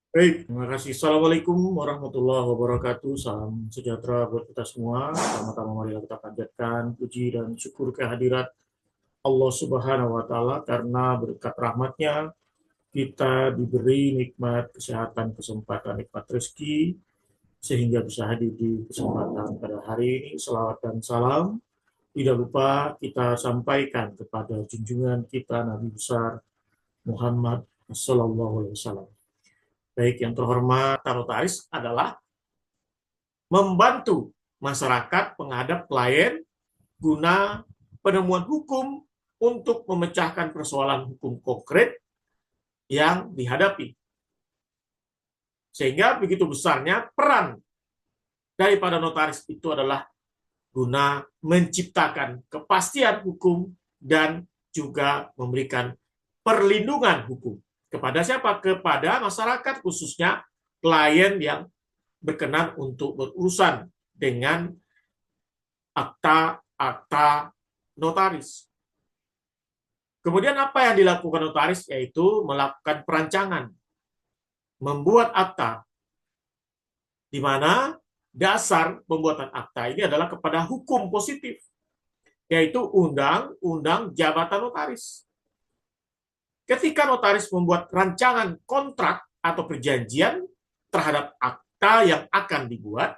Baik, terima kasih. Assalamualaikum warahmatullahi wabarakatuh. Salam sejahtera buat kita semua. Pertama-tama mari kita panjatkan puji dan syukur kehadirat Allah Subhanahu wa Ta'ala karena berkat rahmatnya kita diberi nikmat kesehatan, kesempatan, nikmat rezeki sehingga bisa hadir di kesempatan pada hari ini. Selawat dan salam tidak lupa kita sampaikan kepada junjungan kita Nabi besar Muhammad Sallallahu Alaihi Wasallam. Baik, yang terhormat notaris adalah membantu masyarakat penghadap klien guna penemuan hukum untuk memecahkan persoalan hukum konkret yang dihadapi. Sehingga begitu besarnya peran daripada notaris itu adalah guna menciptakan kepastian hukum dan juga memberikan perlindungan hukum. Kepada siapa? Kepada masyarakat, khususnya klien yang berkenan untuk berurusan dengan akta notaris. Kemudian apa yang dilakukan notaris? Yaitu melakukan perancangan, membuat akta, di mana dasar pembuatan akta ini adalah kepada hukum positif, yaitu Undang-Undang Jabatan Notaris. Ketika notaris membuat rancangan kontrak atau perjanjian terhadap akta yang akan dibuat,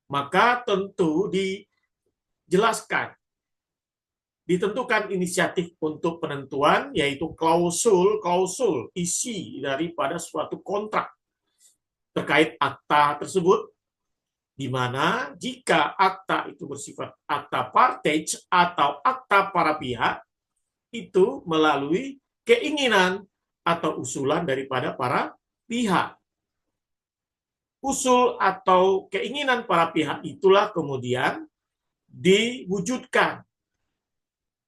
maka tentu dijelaskan, ditentukan inisiatif untuk penentuan, yaitu klausul isi daripada suatu kontrak terkait akta tersebut, di mana jika akta itu bersifat akta partage atau akta para pihak, itu melalui keinginan atau usulan daripada para pihak. Usul atau keinginan para pihak itulah kemudian diwujudkan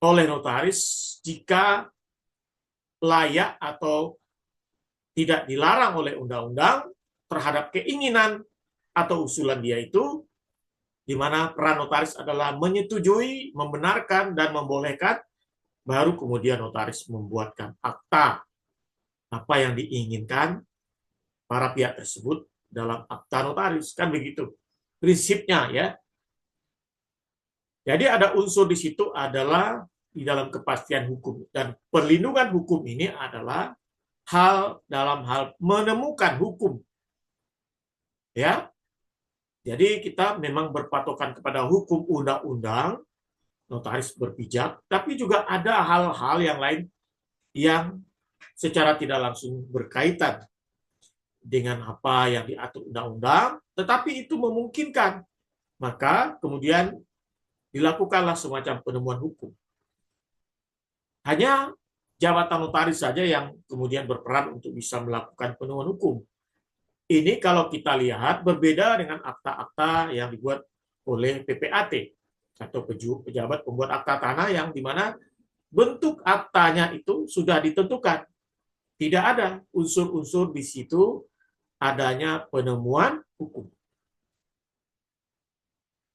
oleh notaris jika layak atau tidak dilarang oleh undang-undang terhadap keinginan atau usulan dia itu, di mana peran notaris adalah menyetujui, membenarkan, dan membolehkan, baru kemudian notaris membuatkan akta apa yang diinginkan para pihak tersebut dalam akta notaris. Kan begitu prinsipnya ya. Jadi ada unsur di situ adalah di dalam kepastian hukum, dan perlindungan hukum ini adalah dalam hal menemukan hukum. Ya. Jadi kita memang berpatokan kepada hukum undang-undang, notaris berpijak, tapi juga ada hal-hal yang lain yang secara tidak langsung berkaitan dengan apa yang diatur undang-undang, tetapi itu memungkinkan. Maka kemudian dilakukanlah semacam penemuan hukum. Hanya jabatan notaris saja yang kemudian berperan untuk bisa melakukan penemuan hukum. Ini kalau kita lihat berbeda dengan akta-akta yang dibuat oleh PPAT atau pejabat pembuat akta tanah, yang dimana bentuk aktanya itu sudah ditentukan. Tidak ada unsur-unsur di situ adanya penemuan hukum.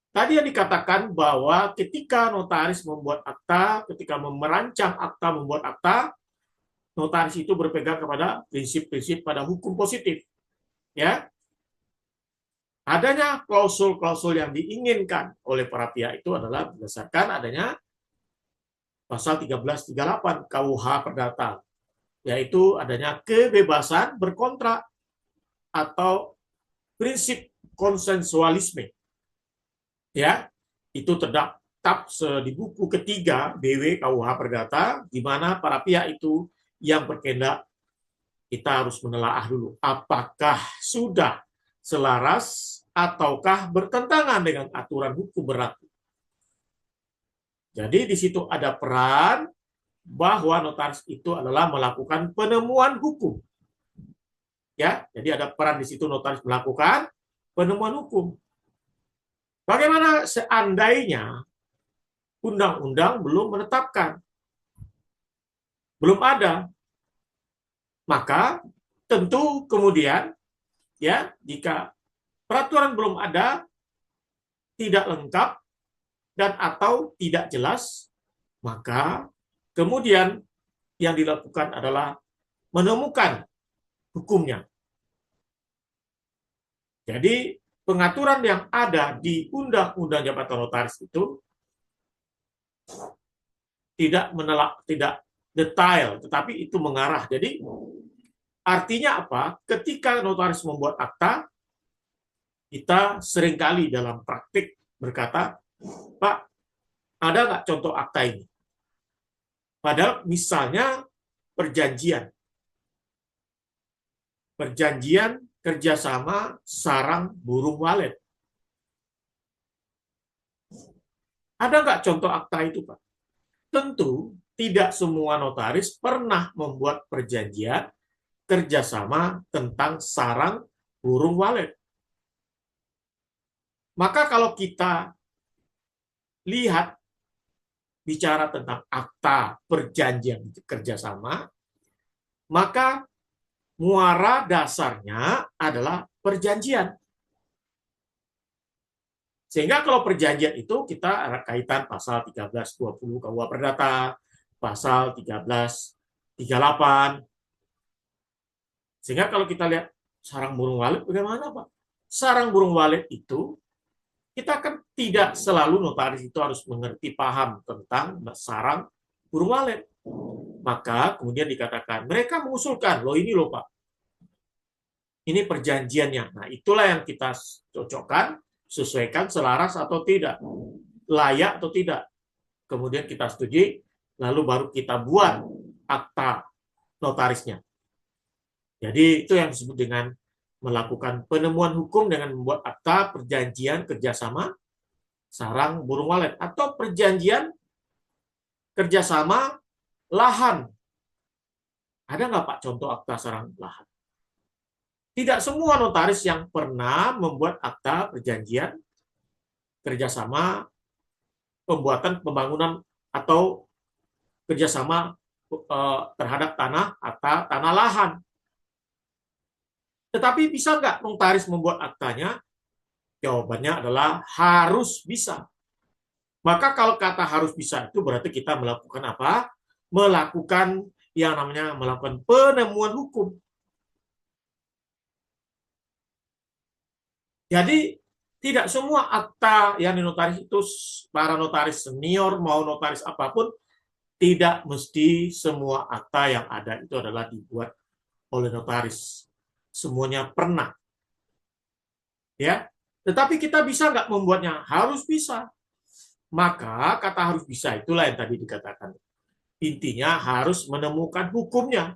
Tadi yang dikatakan bahwa ketika notaris membuat akta, ketika merancang akta, membuat akta, notaris itu berpegang kepada prinsip-prinsip pada hukum positif. Ya, adanya klausul-klausul yang diinginkan oleh para pihak itu adalah berdasarkan adanya pasal 1338 KUH Perdata, yaitu adanya kebebasan berkontrak atau prinsip konsensualisme. Ya, itu terdapat di buku ketiga BW KUH Perdata, di mana para pihak itu yang berkehendak, kita harus menelaah dulu apakah sudah selaras ataukah bertentangan dengan aturan hukum berlaku. Jadi di situ ada peran bahwa notaris itu adalah melakukan penemuan hukum. Ya, jadi ada peran di situ notaris melakukan penemuan hukum. Bagaimana seandainya undang-undang belum menetapkan, belum ada, maka tentu kemudian ya, jika peraturan belum ada, tidak lengkap dan atau tidak jelas, maka kemudian yang dilakukan adalah menemukan hukumnya. Jadi pengaturan yang ada di Undang-Undang Jabatan Notaris itu tidak detail, tetapi itu mengarah. Jadi artinya apa? Ketika notaris membuat akta, kita seringkali dalam praktik berkata, Pak, ada nggak contoh akta ini? Padahal misalnya perjanjian kerjasama sarang burung walet. Ada nggak contoh akta itu, Pak? Tentu tidak semua notaris pernah membuat perjanjian kerjasama tentang sarang burung walet. Maka kalau kita lihat bicara tentang akta perjanjian kerjasama, maka muara dasarnya adalah perjanjian. Sehingga kalau perjanjian itu kita ada kaitan pasal 1320 KUH Perdata, pasal 1338. Sehingga kalau kita lihat sarang burung walet, bagaimana Pak? Sarang burung walet itu, kita kan tidak selalu notaris itu harus mengerti paham tentang sarang burung walet. Maka kemudian dikatakan, mereka mengusulkan, loh ini loh Pak, ini perjanjiannya. Nah itulah yang kita cocokkan, sesuaikan, selaras atau tidak, layak atau tidak. Kemudian kita setujui, lalu baru kita buat akta notarisnya. Jadi itu yang disebut dengan melakukan penemuan hukum dengan membuat akta perjanjian kerjasama sarang burung walet atau perjanjian kerjasama lahan. Ada nggak Pak contoh akta sarang lahan? Tidak semua notaris yang pernah membuat akta perjanjian kerjasama pembangunan atau kerjasama terhadap tanah atau tanah lahan. Tetapi bisa nggak notaris membuat aktanya? Jawabannya adalah harus bisa. Maka kalau kata harus bisa itu berarti kita melakukan apa? Melakukan yang namanya melakukan penemuan hukum. Jadi tidak semua akta yang dinotaris itu para notaris senior mau notaris apapun, tidak mesti semua akta yang ada itu adalah dibuat oleh notaris. Semuanya pernah. Ya, tetapi kita bisa nggak membuatnya? Harus bisa. Maka kata harus bisa itulah yang tadi dikatakan. Intinya harus menemukan hukumnya.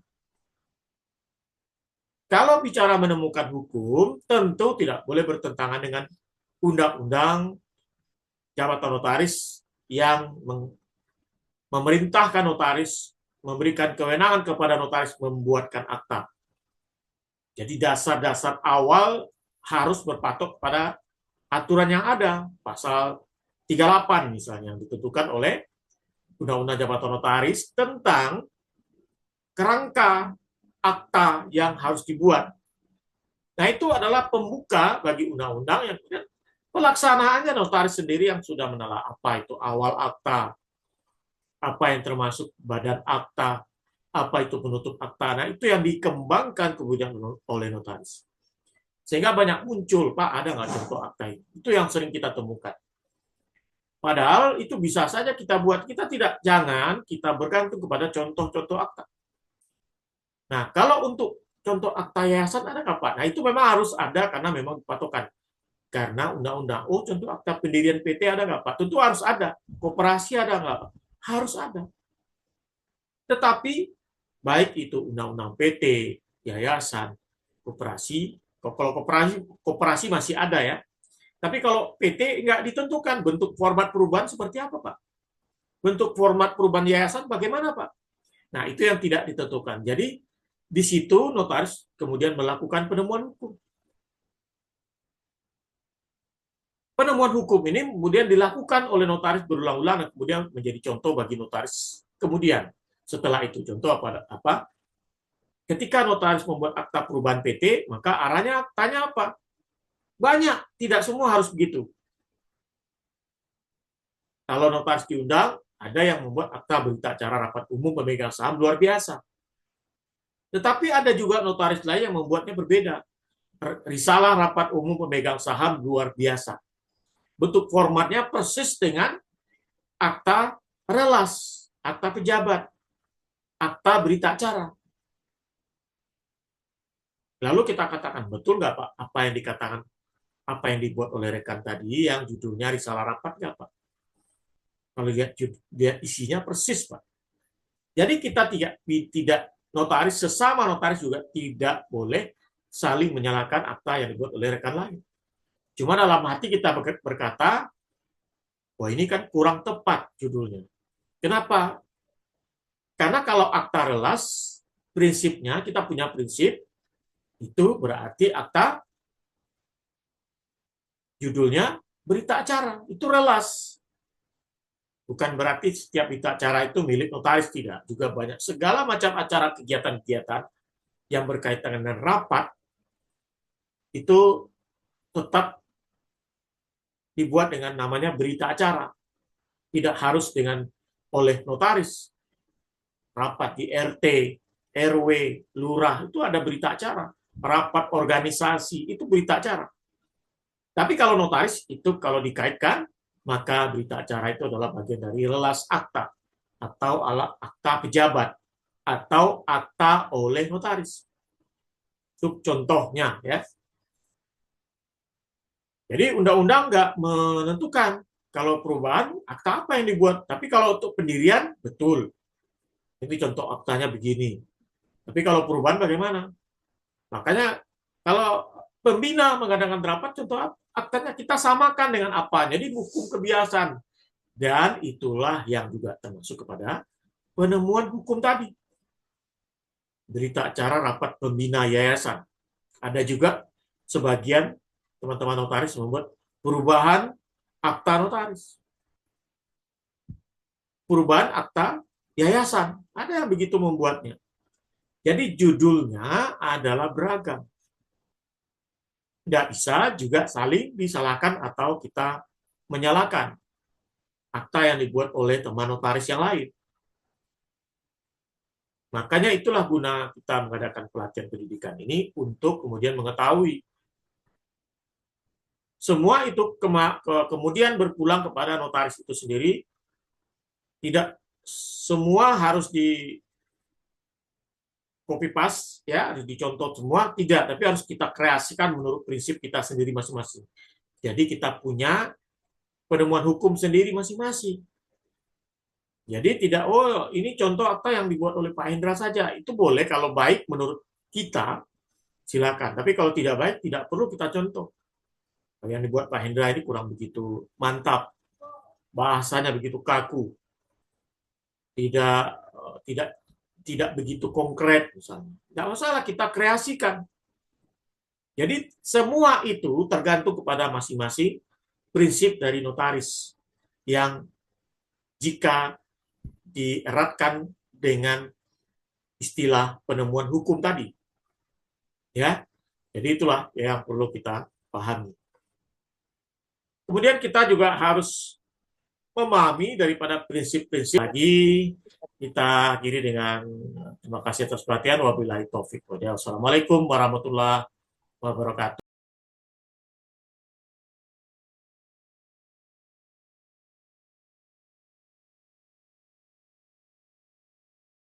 Kalau bicara menemukan hukum, tentu tidak boleh bertentangan dengan undang-undang jabatan notaris yang memerintahkan notaris, memberikan kewenangan kepada notaris membuatkan akta. Jadi dasar-dasar awal harus berpatok pada aturan yang ada, pasal 38 misalnya, yang ditentukan oleh Undang-Undang Jabatan Notaris tentang kerangka akta yang harus dibuat. Nah, itu adalah pembuka bagi undang-undang yang pelaksanaannya notaris sendiri yang sudah menelaah apa itu awal akta, apa yang termasuk badan akta, apa itu penutup akta. Nah, itu yang dikembangkan kemudian oleh notaris. Sehingga banyak muncul, Pak, ada nggak contoh akta ini? Itu yang sering kita temukan. Padahal itu bisa saja kita buat, jangan kita bergantung kepada contoh-contoh akta. Nah, kalau untuk contoh akta yayasan ada nggak Pak? Nah, itu memang harus ada karena memang patokan. Karena undang-undang, contoh akta pendirian PT ada nggak Pak? Tentu harus ada. Koperasi ada nggak Pak? Harus ada. Tetapi, baik itu undang-undang PT, yayasan, koperasi, kalau koperasi masih ada ya. Tapi kalau PT nggak ditentukan bentuk format perubahan seperti apa Pak? Bentuk format perubahan yayasan bagaimana Pak? Nah, itu yang tidak ditentukan. Jadi, di situ notaris kemudian melakukan penemuan hukum. Penemuan hukum ini kemudian dilakukan oleh notaris berulang-ulang dan kemudian menjadi contoh bagi notaris kemudian. Setelah itu contoh apa? Ketika notaris membuat akta perubahan PT, maka arahnya tanya apa? Banyak, tidak semua harus begitu. Kalau notaris diundang, ada yang membuat akta berita acara rapat umum pemegang saham luar biasa. Tetapi ada juga notaris lain yang membuatnya berbeda. risalah rapat umum pemegang saham luar biasa. Bentuk formatnya persis dengan akta relas, akta pejabat, akta berita acara. Lalu kita katakan, betul nggak Pak, apa yang dikatakan, apa yang dibuat oleh rekan tadi yang judulnya risalah rapat nggak Pak? Kalau lihat isinya persis Pak. Jadi kita tidak notaris, sesama notaris juga tidak boleh saling menyalahkan akta yang dibuat oleh rekan lain. Cuma dalam hati kita berkata, wah ini kan kurang tepat judulnya. Kenapa? Karena kalau akta relas, prinsipnya kita punya prinsip, itu berarti akta judulnya berita acara, itu relas. Bukan berarti setiap berita acara itu milik notaris, tidak. Juga banyak segala macam acara kegiatan-kegiatan yang berkaitan dengan rapat, itu tetap dibuat dengan namanya berita acara. Tidak harus dengan oleh notaris. Rapat di RT, RW, lurah, itu ada berita acara. Rapat organisasi, itu berita acara. Tapi kalau notaris, itu kalau dikaitkan, maka berita acara itu adalah bagian dari relas akta, atau akta pejabat, atau akta oleh notaris. Itu contohnya, ya. Jadi undang-undang nggak menentukan kalau perubahan akta apa yang dibuat. Tapi kalau untuk pendirian, betul. Ini contoh aktanya begini. Tapi kalau perubahan bagaimana? Makanya kalau pembina mengadakan rapat, contoh aktanya kita samakan dengan apa. Jadi hukum kebiasaan. Dan itulah yang juga termasuk kepada penemuan hukum tadi. Berita acara rapat pembina yayasan. Ada juga sebagian teman-teman notaris membuat perubahan akta notaris. Perubahan akta yayasan. Ada yang begitu membuatnya. Jadi judulnya adalah beragam. Tidak bisa juga saling disalahkan atau kita menyalahkan akta yang dibuat oleh teman notaris yang lain. Makanya itulah guna kita mengadakan pelatihan pendidikan ini untuk kemudian mengetahui semua itu kemudian berpulang kepada notaris itu sendiri. Tidak semua harus di copy paste, ya, harus dicontoh semua, tidak, tapi harus kita kreasikan menurut prinsip kita sendiri masing-masing. Jadi kita punya penemuan hukum sendiri masing-masing. Jadi tidak, oh ini contoh akta yang dibuat oleh Pak Hendra saja. Itu boleh kalau baik menurut kita, silakan. Tapi kalau tidak baik, tidak perlu kita contoh. Yang dibuat Pak Hendra ini kurang begitu mantap. Bahasanya begitu kaku. Tidak tidak tidak begitu konkret misalnya. Tidak masalah, kita kreasikan. Jadi semua itu tergantung kepada masing-masing prinsip dari notaris yang jika dieratkan dengan istilah penemuan hukum tadi. Ya. Jadi itulah yang perlu kita pahami. Kemudian kita juga harus memahami daripada prinsip-prinsip lagi. Kita akhiri dengan terima kasih atas perhatian. Wabillahi taufik. Wassalamualaikum warahmatullahi wabarakatuh.